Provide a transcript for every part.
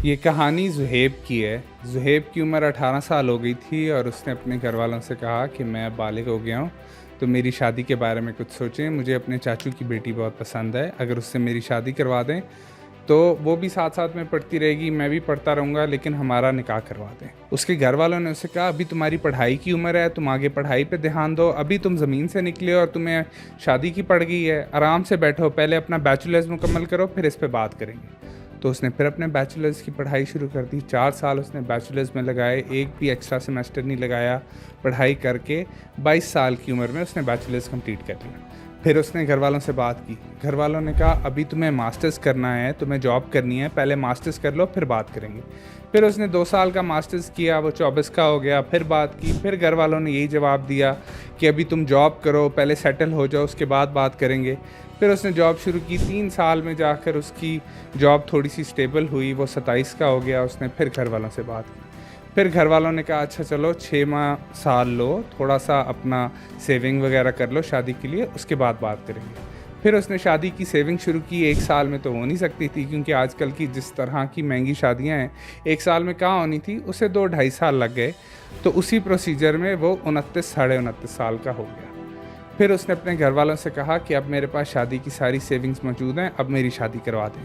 ये कहानी ज़ुहैब की है। ज़ुहैब की उम्र 18 साल हो गई थी और उसने अपने घर वालों से कहा कि मैं अब बालिग हो गया हूँ, तो मेरी शादी के बारे में कुछ सोचें। मुझे अपने चाचू की बेटी बहुत पसंद है, अगर उससे मेरी शादी करवा दें तो वो भी साथ साथ में पढ़ती रहेगी, मैं भी पढ़ता रहूँगा, लेकिन हमारा निकाह करवा दें। उसके घर वालों ने उससे कहा, अभी तुम्हारी पढ़ाई की उम्र है, तुम आगे पढ़ाई पे ध्यान दो, अभी तुम ज़मीन से निकले और तुम्हें शादी की पड़ गई है, आराम से बैठो, पहले अपना बैचलर्स मुकम्मल करो, फिर इस पे बात करेंगे। तो उसने फिर अपने बैचलर्स की पढ़ाई शुरू कर दी। 4 साल उसने बैचलर्स में लगाए, एक भी एक्स्ट्रा सेमेस्टर नहीं लगाया। पढ़ाई करके 22 साल की उम्र में उसने बैचलर्स कंप्लीट कर लिया। फिर उसने घर वालों से बात की। घर वालों ने कहा, अभी तुम्हें मास्टर्स करना है, तुम्हें जॉब करनी है, पहले मास्टर्स कर लो, फिर बात करेंगे। फिर उसने 2 साल का मास्टर्स किया, वो 24 का हो गया, फिर बात की। फिर घर वालों ने यही जवाब दिया कि अभी तुम जॉब करो, पहले सेटल हो जाओ, उसके बाद बात करेंगे। फिर उसने जॉब शुरू की। 3 साल में जाकर उसकी जॉब थोड़ी सी स्टेबल हुई, वो 27 का हो गया। उसने फिर घर वालों से बात की। फिर घर वालों ने कहा, अच्छा चलो 6 माह साल लो, थोड़ा सा अपना सेविंग वगैरह कर लो शादी के लिए, उसके बाद बात करेंगे। फिर उसने शादी की सेविंग शुरू की। 1 साल में तो हो नहीं सकती थी, क्योंकि आजकल की जिस तरह की महंगी शादियां हैं, 1 साल में कहाँ होनी थी, उसे 2-2.5 साल लग गए। तो उसी प्रोसीजर में वो 29 साढ़े 29 साल का हो गया। फिर उसने अपने घर वालों से कहा कि अब मेरे पास शादी की सारी सेविंग्स मौजूद हैं, अब मेरी शादी करवा दें।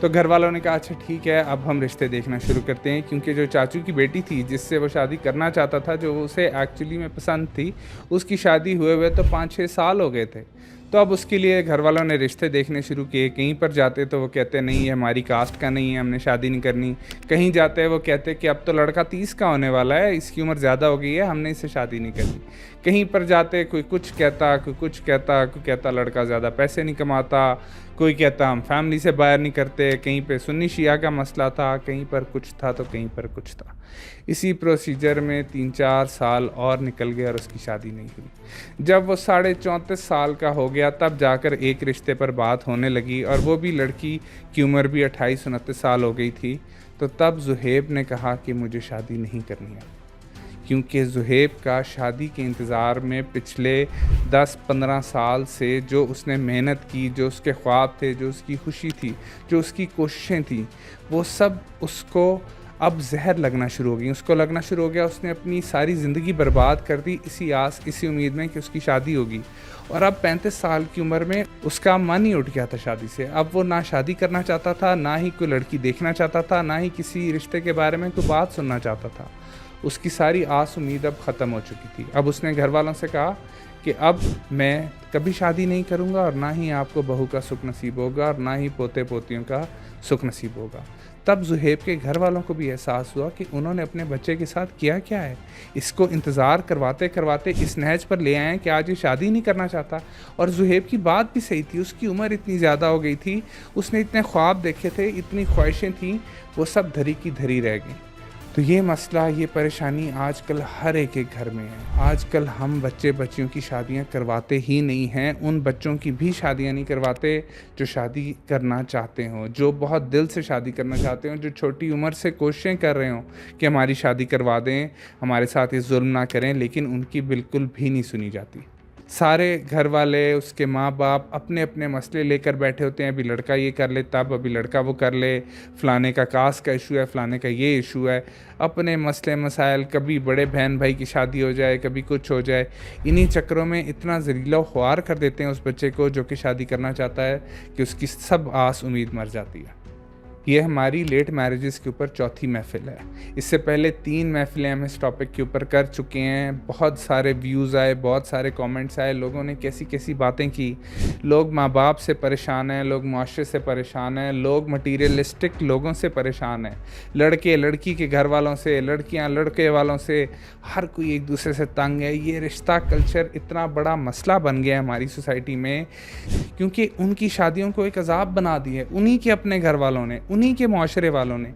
तो घर वालों ने कहा, अच्छा ठीक है, अब हम रिश्ते देखना शुरू करते हैं, क्योंकि जो चाचू की बेटी थी जिससे वो शादी करना चाहता था, जो उसे एक्चुअली में पसंद थी, उसकी शादी हुए हुए तो 5-6 साल हो गए थे। तो अब उसके लिए घर वालों ने रिश्ते देखने शुरू किए। कहीं पर जाते तो वो कहते नहीं, ये हमारी कास्ट का नहीं है, हमने शादी नहीं करनी। कहीं जाते वो कहते कि अब तो लड़का 30 का होने वाला है, इसकी उम्र ज़्यादा हो गई है, हमने इससे शादी नहीं करनी। कहीं पर जाते कोई कुछ कहता, कोई कुछ कहता, कोई कहता लड़का ज़्यादा पैसे नहीं कमाता, कोई कहता हम फैमिली से बाहर नहीं करते। कहीं पे सुन्नी शिया का मसला था, कहीं पर कुछ था तो कहीं पर कुछ था। इसी प्रोसीजर में 3-4 साल और निकल गए और उसकी शादी नहीं हुई। जब वो 34.5 साल का हो गया, तब जाकर एक रिश्ते पर बात होने लगी, और वो भी लड़की की उम्र भी 28-29 साल हो गई थी। तो तब ज़ुहैब ने कहा कि मुझे शादी नहीं करनी है, क्योंकि ज़ुहैब का शादी के इंतज़ार में पिछले 10-15 साल से जो उसने मेहनत की, जो उसके ख्वाब थे, जो उसकी खुशी थी, जो उसकी कोशिशें थी, वो सब उसको अब जहर लगना शुरू हो गई। उसको लगना शुरू हो गया उसने अपनी सारी ज़िंदगी बर्बाद कर दी इसी आस, इसी उम्मीद में कि उसकी शादी होगी। और अब 35 साल की उम्र में उसका मन ही उठ गया था शादी से। अब वो ना शादी करना चाहता था, ना ही कोई लड़की देखना चाहता था, ना ही किसी रिश्ते के बारे में कोई बात सुनना चाहता था। उसकी सारी आस उम्मीद अब ख़त्म हो चुकी थी। अब उसने घर वालों से कहा कि अब मैं कभी शादी नहीं करूँगा, और ना ही आपको बहू का सुख नसीब होगा, और ना ही पोते पोतियों का सुख नसीब होगा। तब ज़ुहैब के घर वालों को भी एहसास हुआ कि उन्होंने अपने बच्चे के साथ किया क्या है। इसको इंतज़ार करवाते करवाते इस नहज पर ले आए हैं कि आज ये शादी नहीं करना चाहता। और ज़ुहैब की बात भी सही थी, उसकी उम्र इतनी ज़्यादा हो गई थी, उसने इतने ख्वाब देखे थे, इतनी ख्वाहिशें थीं, वो सब धरी की धरी रह गई। तो ये मसला, ये परेशानी आजकल हर एक घर में है। आजकल हम बच्चे बच्चियों की शादियां करवाते ही नहीं हैं, उन बच्चों की भी शादियां नहीं करवाते जो शादी करना चाहते हों, जो बहुत दिल से शादी करना चाहते हों, जो छोटी उम्र से कोशिशें कर रहे हों कि हमारी शादी करवा दें, हमारे साथ ये जुल्म ना करें, लेकिन उनकी बिल्कुल भी नहीं सुनी जाती। सारे घर वाले, उसके माँ बाप अपने अपने मसले लेकर बैठे होते हैं। अभी लड़का ये कर ले, तब अभी लड़का वो कर ले, फ़लाने का कास्ट का इशू है, फ़लाने का ये इशू है, अपने मसले मसाइल, कभी बड़े बहन भाई की शादी हो जाए, कभी कुछ हो जाए। इन्हीं चक्करों में इतना ज़लीला ख्वार कर देते हैं उस बच्चे को जो कि शादी करना चाहता है, कि उसकी सब आस उम्मीद मर जाती है। ये हमारी लेट मैरिजेस के ऊपर चौथी महफ़िल है। इससे पहले 3 महफ़िलें हम इस टॉपिक के ऊपर कर चुके हैं। बहुत सारे व्यूज़ आए, बहुत सारे कमेंट्स आए, लोगों ने कैसी कैसी बातें की। लोग माँ बाप से परेशान हैं, लोग मुआशरे से परेशान हैं, लोग मटीरियलिस्टिक लोगों से परेशान हैं, लड़के लड़की के घर वालों से, लड़कियाँ लड़के वालों से, हर कोई एक दूसरे से तंग है। ये रिश्ता कल्चर इतना बड़ा मसला बन गया है हमारी सोसाइटी में, क्योंकि उनकी शादियों को एक अज़ाब बना दी है उन्हीं के अपने घर वालों ने, उन्हीं के मुआशरे वालों ने।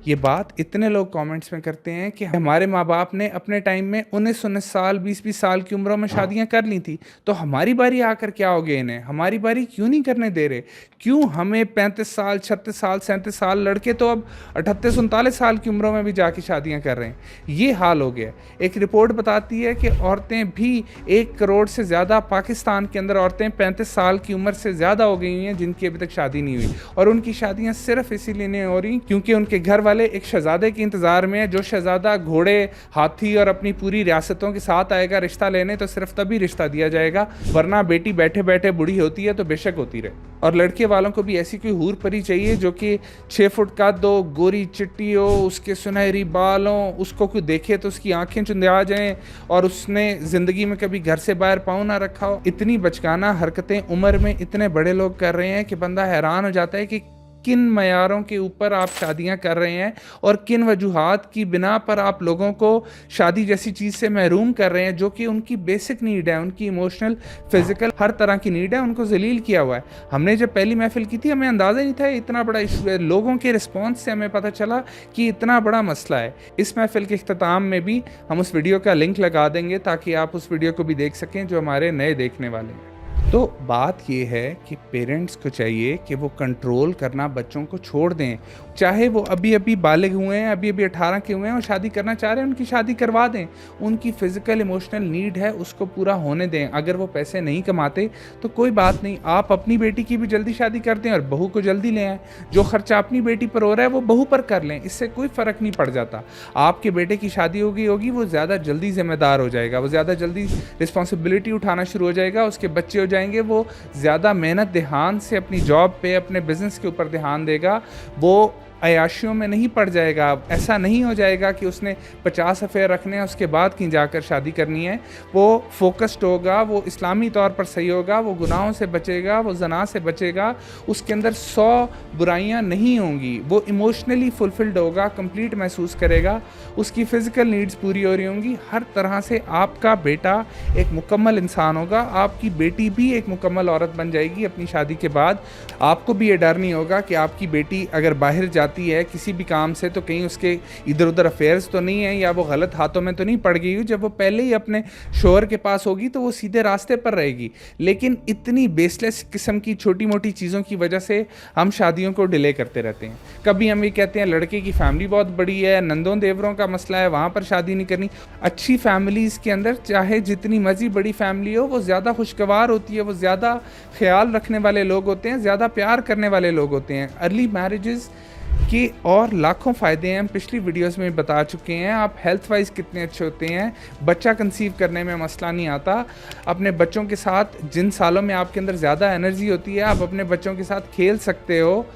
ये बात इतने लोग कमेंट्स में करते हैं कि हमारे माँ बाप ने अपने टाइम में 19-19 साल 20-20 साल की उम्रों में शादियां कर ली थी, तो हमारी बारी आकर क्या हो गया इन्हें, हमारी बारी क्यों नहीं करने दे रहे, क्यों हमें 35 साल 36 साल 37 साल, लड़के तो अब 38-39 साल की उम्रों में भी जाके शादियां कर रहे हैं। ये हाल हो गया। एक रिपोर्ट बताती है कि औरतें भी 1 करोड़ से ज़्यादा पाकिस्तान के अंदर औरतें 35 साल की उम्र से ज़्यादा हो गई हैं जिनकी अभी तक शादी नहीं हुई, और उनकी शादियां सिर्फ इसीलिए नहीं हो रही क्योंकि उनके घर वाले एक शहजादे के इंतज़ार में है, जो शहजादा घोड़े हाथी और अपनी पूरी रियासतों के साथ आएगा रिश्ता लेने, तो सिर्फ तभी रिश्ता दिया जाएगा, वरना बेटी बैठे बैठे बूढ़ी होती है तो बेशक होती रहे। और लड़के वालों को भी ऐसी कोई हूर परी चाहिए जो कि 6 फुट का दो, गोरी चिट्टी हो, उसके सुनहरी बाल हो, उसको कोई देखे तो उसकी आंखें चुंधिया जाएं और उसने ज़िंदगी में कभी घर से बाहर पाँव ना रखा हो। इतनी बचकाना हरकतें उम्र में इतने बड़े लोग कर रहे हैं कि बंदा हैरान हो जाता है कि किन मयारों के ऊपर आप शादियां कर रहे हैं और किन वजूहात की बिना पर आप लोगों को शादी जैसी चीज़ से महरूम कर रहे हैं, जो कि उनकी बेसिक नीड है, उनकी इमोशनल, फिजिकल, हर तरह की नीड है, उनको जलील किया हुआ है। हमने जब पहली महफिल की थी हमें अंदाज़ा नहीं था इतना बड़ा इशू है, लोगों के रिस्पॉन्स से हमें पता चला कि इतना बड़ा मसला है। इस महफिल के इख्तिताम में भी हम उस वीडियो का लिंक लगा देंगे ताकि आप उस वीडियो को भी देख सकें जो हमारे नए देखने वाले हैं। तो बात ये है कि पेरेंट्स को चाहिए कि वो कंट्रोल करना बच्चों को छोड़ दें, चाहे वो अभी अभी बालिग हुए हैं, अभी अभी 18 के हुए हैं और शादी करना चाह रहे हैं, उनकी शादी करवा दें। उनकी फ़िज़िकल इमोशनल नीड है उसको पूरा होने दें। अगर वो पैसे नहीं कमाते तो कोई बात नहीं, आप अपनी बेटी की भी जल्दी शादी कर दें और बहू को जल्दी ले आएँ। जो खर्चा अपनी बेटी पर हो रहा है वो बहू पर कर लें, इससे कोई फ़र्क नहीं पड़ जाता। आपके बेटे की शादी हो गई होगी, वो ज़्यादा जल्दी ज़िम्मेदार हो जाएगा, वो ज़्यादा जल्दी रिस्पॉन्सिबिलिटी उठाना शुरू हो जाएगा, उसके बच्चे हो जाएंगे, वो ज़्यादा मेहनत ध्यान से अपनी जॉब पे, अपने बिजनेस के ऊपर ध्यान देगा, वो अयाशियों में नहीं पड़ जाएगा। ऐसा नहीं हो जाएगा कि उसने 50 अफेयर रखने हैं उसके बाद कहीं जाकर शादी करनी है। वो फोकस्ड होगा, वो इस्लामी तौर पर सही होगा, वो गुनाहों से बचेगा, वो जना से बचेगा, उसके अंदर 100 बुराइयां नहीं होंगी, वो इमोशनली फुलफिल्ड होगा, कंप्लीट महसूस करेगा, उसकी फ़िज़िकल नीड्स पूरी हो रही होंगी। हर तरह से आपका बेटा एक मुकम्मल इंसान होगा, आपकी बेटी भी एक मुकम्मल औरत बन जाएगी अपनी शादी के बाद। आपको भी ये डर नहीं होगा कि आपकी बेटी अगर बाहर जाती है किसी भी काम से तो कहीं उसके इधर उधर अफेयर्स तो नहीं है या वो गलत हाथों में तो नहीं पड़ गई हो। जब वो पहले ही अपने शोहर के पास होगी तो वो सीधे रास्ते पर रहेगी। लेकिन इतनी बेसलेस किस्म की छोटी मोटी चीज़ों की वजह से हम शादियों को डिले करते रहते हैं। कभी हम ये कहते हैं लड़के की फैमिली बहुत बड़ी है, नंदों देवरों का मसला है, वहाँ पर शादी नहीं करनी। अच्छी फैमिलीज़ के अंदर चाहे जितनी मर्जी बड़ी फैमिली हो, वो ज़्यादा खुशगवार होती है, वो ज़्यादा ख्याल रखने वाले लोग होते हैं, ज़्यादा प्यार करने वाले लोग होते हैं। अर्ली मैरिजेज़ कि और लाखों फ़ायदे हैं, हम पिछली वीडियोस में बता चुके हैं। आप हेल्थ वाइज कितने अच्छे होते हैं, बच्चा कंसीव करने में मसला नहीं आता। अपने बच्चों के साथ जिन सालों में आपके अंदर ज़्यादा एनर्जी होती है, आप अपने बच्चों के साथ खेल सकते हो,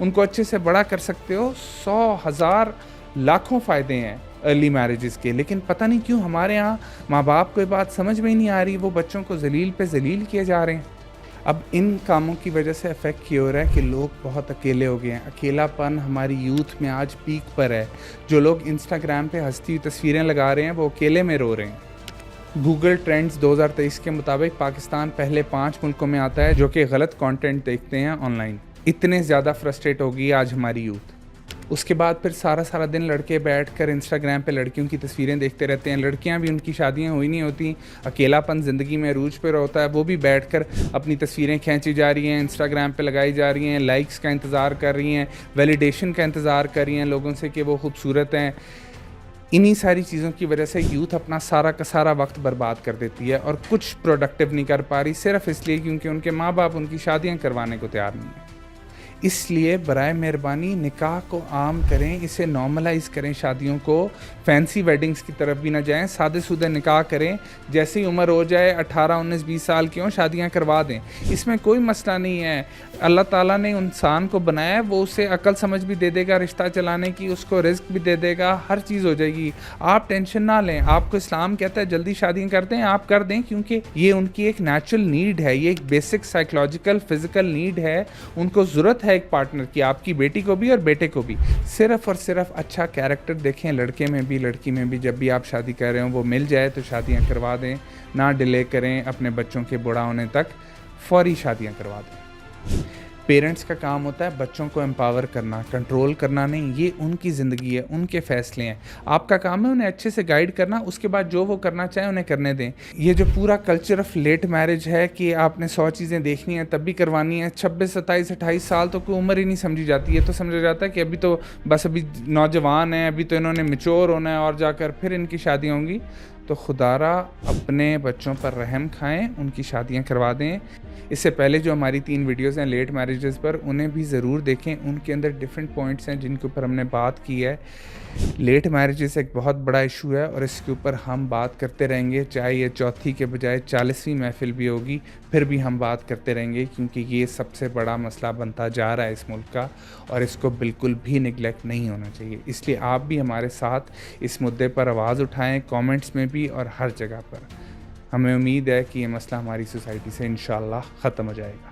उनको अच्छे से बड़ा कर सकते हो। 100,000 लाखों फ़ायदे हैं अर्ली मैरिजेस के। लेकिन पता नहीं क्यों हमारे यहाँ माँ बाप को ये बात समझ में ही नहीं आ रही, वो बच्चों को जलील पे जलील किए जा रहे हैं। अब इन कामों की वजह से इफ़ेक्ट ये हो रहा है कि लोग बहुत अकेले हो गए हैं। अकेलापन हमारी यूथ में आज पीक पर है। जो लोग इंस्टाग्राम पे हंसती हुई तस्वीरें लगा रहे हैं वो अकेले में रो रहे हैं। गूगल ट्रेंड्स 2023 के मुताबिक पाकिस्तान पहले 5 मुल्कों में आता है जो कि गलत कंटेंट देखते हैं ऑनलाइन। इतने ज़्यादा फ्रस्ट्रेट होगी आज हमारी यूथ। उसके बाद फिर सारा दिन लड़के बैठकर इंस्टाग्राम पे लड़कियों की तस्वीरें देखते रहते हैं। लड़कियां भी, उनकी शादियां हुई नहीं होती, अकेलापन ज़िंदगी में अरूज पर होता है, वो भी बैठकर अपनी तस्वीरें खींची जा रही हैं, इंस्टाग्राम पे लगाई जा रही हैं, लाइक्स का इंतज़ार कर रही हैं, वैलिडेशन का इंतज़ार कर रही हैं लोगों से कि वो खूबसूरत हैं। इन्हीं सारी चीज़ों की वजह से यूथ अपना सारा का सारा वक्त बर्बाद कर देती है और कुछ प्रोडक्टिव नहीं कर पा रही, सिर्फ इसलिए क्योंकि उनके माँ बाप उनकी शादियाँ करवाने को तैयार नहीं है। इसलिए बराए मेहरबानी निकाह को आम करें, इसे नॉर्मलाइज करें। शादियों को फैंसी वेडिंग्स की तरफ भी ना जाएं, सादे सूदे निकाह करें। जैसे ही उम्र हो जाए 18, 19, 20 साल की हो, शादियां करवा दें। इसमें कोई मसला नहीं है। अल्लाह ताला ने इंसान को बनाया है, वो उसे अकल समझ भी दे देगा रिश्ता चलाने की, उसको रिस्क भी दे देगा, हर चीज़ हो जाएगी। आप टेंशन ना लें। आपको इस्लाम कहता है जल्दी शादियाँ कर दें, आप कर दें, क्योंकि ये उनकी एक नेचुरल नीड है, ये एक बेसिक साइकोलॉजिकल फिजिकल नीड है। उनको ज़रूरत है एक पार्टनर की, आपकी बेटी को भी और बेटे को भी। सिर्फ और सिर्फ अच्छा कैरेक्टर देखें, लड़के में भी लड़की में भी। जब भी आप शादी कर रहे हो वो मिल जाए तो शादियां करवा दें, ना डिले करें। अपने बच्चों के बूढ़ा होने तक फौरी शादियां करवा दें। पेरेंट्स का काम होता है बच्चों को एम्पावर करना, कंट्रोल करना नहीं। ये उनकी ज़िंदगी है, उनके फ़ैसले हैं। आपका काम है उन्हें अच्छे से गाइड करना, उसके बाद जो वो करना चाहें उन्हें करने दें। ये जो पूरा कल्चर ऑफ लेट मैरिज है कि आपने 100 चीज़ें देखनी है तब भी करवानी है, 26, 27, 28 साल तो कोई उम्र ही नहीं समझी जाती है। तो समझा जाता है कि अभी तो बस अभी नौजवान हैं, अभी तो इन्होंने मैच्योर होना है और जाकर फिर इनकी शादियाँ होंगी। तो खुदारा अपने बच्चों पर रहम खाएँ, उनकी शादियाँ करवा दें। इससे पहले जो हमारी 3 वीडियोज़ हैं लेट मैरिजेज़ पर, उन्हें भी ज़रूर देखें। उनके अंदर डिफरेंट पॉइंट्स हैं जिनके ऊपर हमने बात की है। लेट मैरिजेज़ एक बहुत बड़ा इशू है और इसके ऊपर हम बात करते रहेंगे, चाहे ये चौथी के बजाय 40वीं महफ़िल भी होगी, फिर भी हम बात करते रहेंगे, क्योंकि ये सबसे बड़ा मसला बनता जा रहा है इस मुल्क का और इसको बिल्कुल भी निगलेक्ट नहीं होना चाहिए। इसलिए आप भी हमारे साथ इस मुद्दे पर आवाज़ उठाएँ, कमेंट्स में भी और हर जगह पर। हमें उम्मीद है कि ये मसला हमारी सोसाइटी से इंशाअल्लाह ख़त्म हो जाएगा।